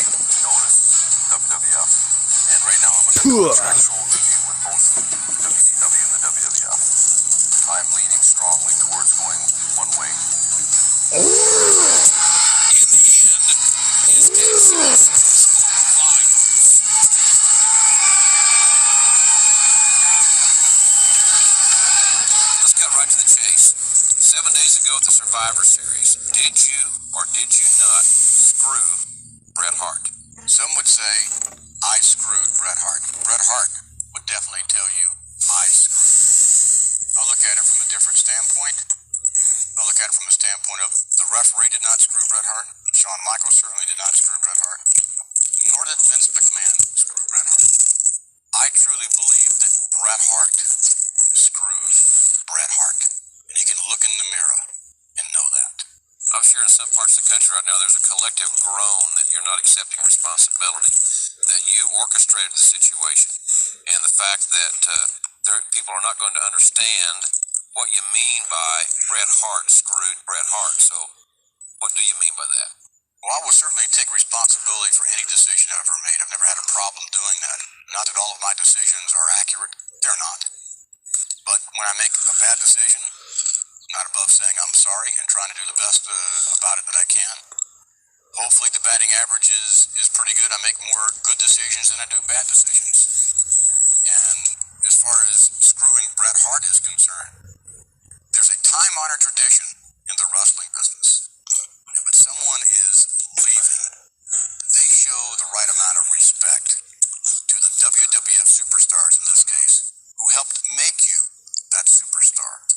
noticed WWF, and right now I'm under contractual review with both the WCW and the WWF. I'm leaning strongly towards going one way. In the end, his excellence spoke volumes. Let's cut right to the chase. 7 days ago at the Survivor Series, did you or did you not screw Bret Hart? Some would say I screwed Bret Hart. Bret Hart would definitely tell you I screwed. I look at it from a different standpoint. I look at it from the standpoint of the referee did not screw Bret Hart. Shawn Michaels certainly did not screw Bret Hart. Nor did Vince McMahon screw Bret Hart. I truly believe that Bret Hart screwed Bret Hart. And you can look in the mirror and know that. I'm sure in some parts of the country right now there's a collective groan that you're not accepting responsibility, that you orchestrated the situation, and the fact that people are not going to understand what you mean by Bret Hart screwed Bret Hart. So what do you mean by that? Well, I will certainly take responsibility for any decision I've ever made. I've never had a problem doing that. Not that all of my decisions are accurate. They're not. But when I make a bad decision, I'm not above saying I'm sorry and trying to do the best about it that I can. Hopefully the batting average is pretty good. I make more good decisions than I do bad decisions. And as far as screwing Bret Hart is concerned, there's a time-honored tradition in the wrestling business. If someone is leaving, they show the right amount of respect to the WWF superstars in this case, who helped make you that superstar.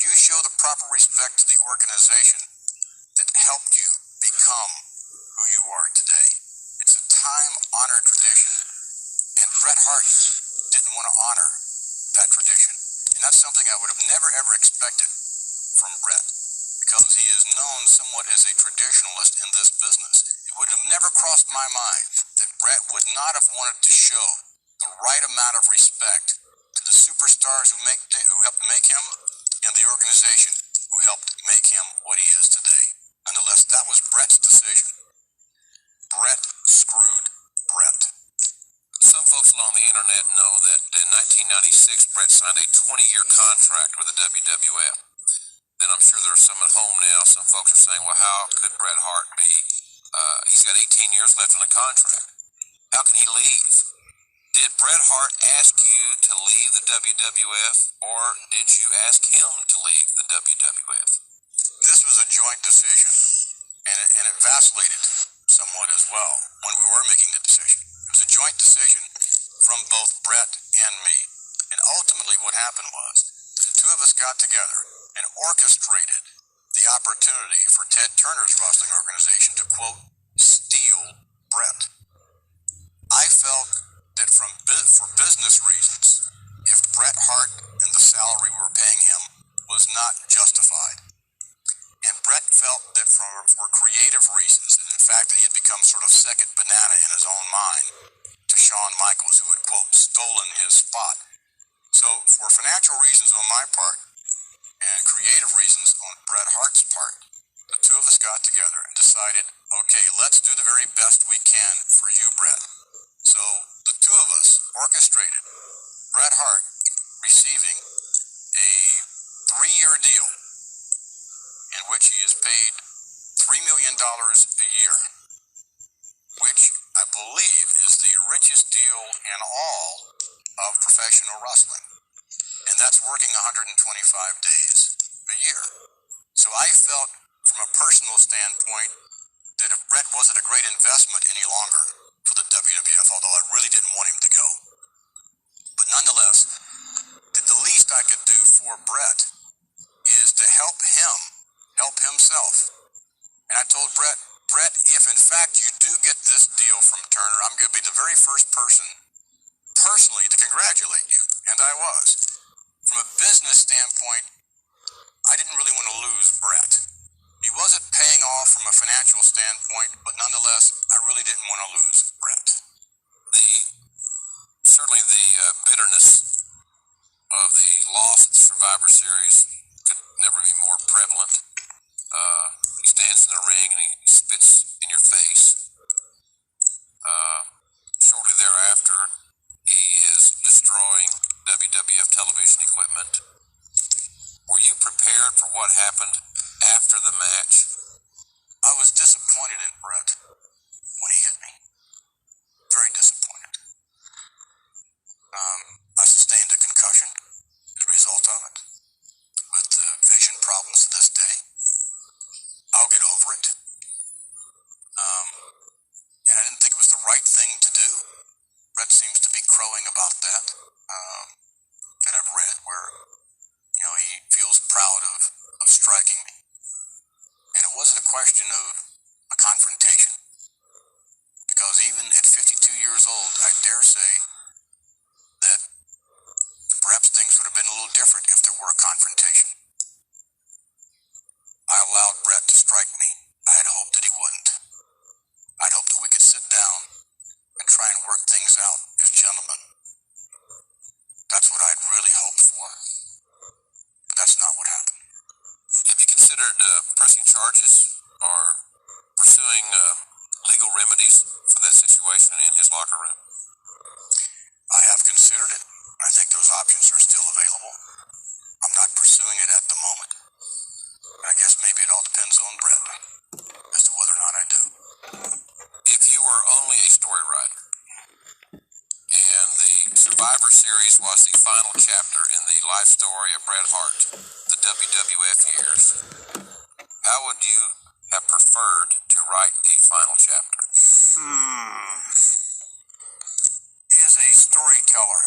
You show the proper respect to the organization that helped you become who you are today. It's a time-honored tradition, and Bret Hart didn't want to honor that tradition. And that's something I would have never, ever expected from Bret, because he is known somewhat as a traditionalist in this business. It would have never crossed my mind that Bret would not have wanted to show the right amount of respect to the superstars who helped make him, and the organization who helped make him what he is today. Nonetheless, that was Bret's decision. Bret screwed Bret. Some folks along the internet know that in 1996, Bret signed a 20-year contract with the WWF. Then I'm sure there are some at home now. Some folks are saying, well, how could Bret Hart be? He's got 18 years left on the contract. How can he leave? Did Bret Hart ask you to leave the WWF, or did you ask him to leave the WWF? This was a joint decision, and it vacillated somewhat as well when we were making the decision. It was a joint decision from both Bret and me. And ultimately what happened was the two of us got together and orchestrated the opportunity for Ted Turner's wrestling organization to, quote, steal Bret. I felt that for business reasons, if Bret Hart and the salary we were paying him was not justified, and Bret felt that for creative reasons, and in fact that he had become sort of second banana in his own mind to Shawn Michaels, who had, quote, stolen his spot. So for financial reasons on my part and creative reasons on Bret Hart's part, the two of us got together and decided, okay, let's do the very best we can for you, Bret. So the two of us orchestrated Bret Hart receiving a 3-year deal in which he is paid $3 million a year, which I believe is the richest deal in all of professional wrestling. And that's working 125 days a year. So I felt from a personal standpoint that if Bret wasn't a great investment any longer for the WWF, although I really didn't want him to go. But nonetheless, that the least I could do for Bret is to help him help himself. And I told Bret, if in fact you do get this deal from Turner, I'm going to be the very first person personally to congratulate you. And I was. From a business standpoint, I didn't really want to lose Bret. He wasn't paying off from a financial standpoint, but nonetheless, I really didn't want to lose Bret. Certainly the bitterness of the loss at the Survivor Series could never be more prevalent. He stands in the ring and he spits in your face. happened after the match? I was disappointed in Brett when he hit me. Very disappointed. I sustained a concussion as a result of it, with vision problems to this day. I'll get over it. And I didn't think it was the right thing to do. Brett seems to be crowing about that, that I've read, where, he feels proud of striking me. And it wasn't a question of a confrontation. Because even at 52 years old, I dare say that perhaps things would have been a little different if there were a confrontation. I allowed Brett to strike me. I had hoped that he wouldn't. I'd hoped that we could sit down and try and work things out as gentlemen. That's what I'd really hoped for. But that's not what happened. Have you considered pressing charges or pursuing legal remedies for that situation in his locker room? I have considered it. I think those options are still available. I'm not pursuing it at the moment. I guess maybe it all depends on Brett as to whether or not I do. If you were only a story writer, and the Survivor Series was the final chapter in the life story of Bret Hart, the WWF years, how would you have preferred to write the final chapter? As a storyteller,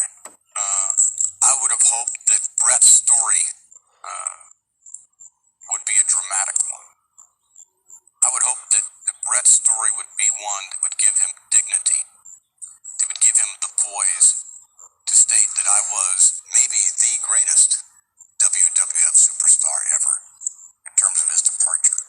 I would have hoped that Bret's story would be a dramatic one. I would hope that Bret's story would be one that would give him dignity, that would give him the poise to state that I was maybe the greatest WWF superstar ever in terms of his departure.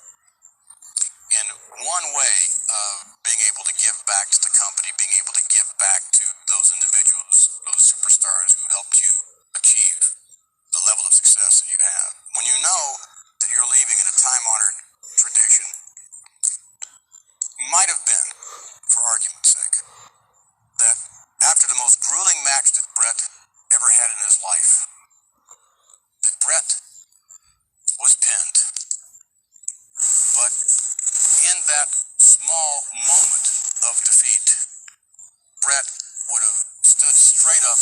And one way of being able to give back to the company, being able to give back to those individuals, those superstars who helped you achieve the level of success that you have, when you know that you're leaving in a time-honored tradition, might have been, for argument's sake, that after the most grueling match that Bret ever had in his life, that Bret was pinned. But in that small moment of defeat, Bret would have stood straight up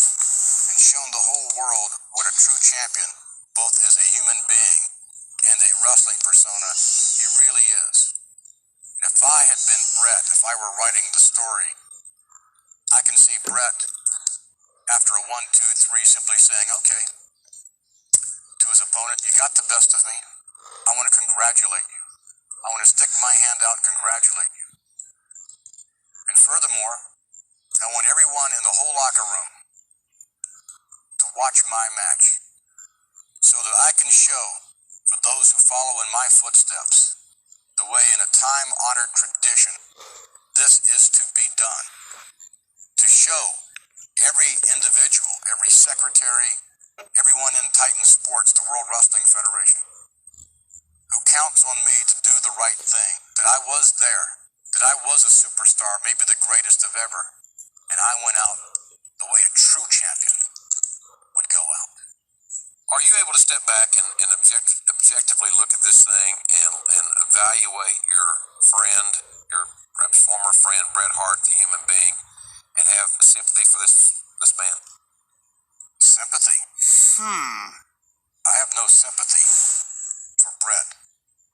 and shown the whole world what a true champion, both as a human being and a wrestling persona, he really is. And if I had been Bret, if I were writing the story, I can see Bret, after a 1, 2, 3, simply saying, okay, to his opponent, you got the best of me. I want to congratulate you. I want to stick my hand out and congratulate you. And furthermore, I want everyone in the whole locker room to watch my match so that I can show, for those who follow in my footsteps, the way in a time-honored tradition this is to be done. To show every individual, every secretary, everyone in Titan Sports, the World Wrestling Federation, who counts on me to do the right thing, that I was there, that I was a superstar, maybe the greatest of ever, and I went out the way a true champion would go out. Are you able to step back and objectively look at this thing and evaluate your friend, your perhaps former friend, Bret Hart, the human being, and have sympathy for this man? Sympathy? I have no sympathy for Bret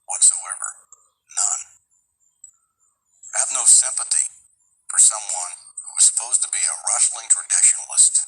whatsoever. None. I have no sympathy for someone who was supposed to be a wrestling traditionalist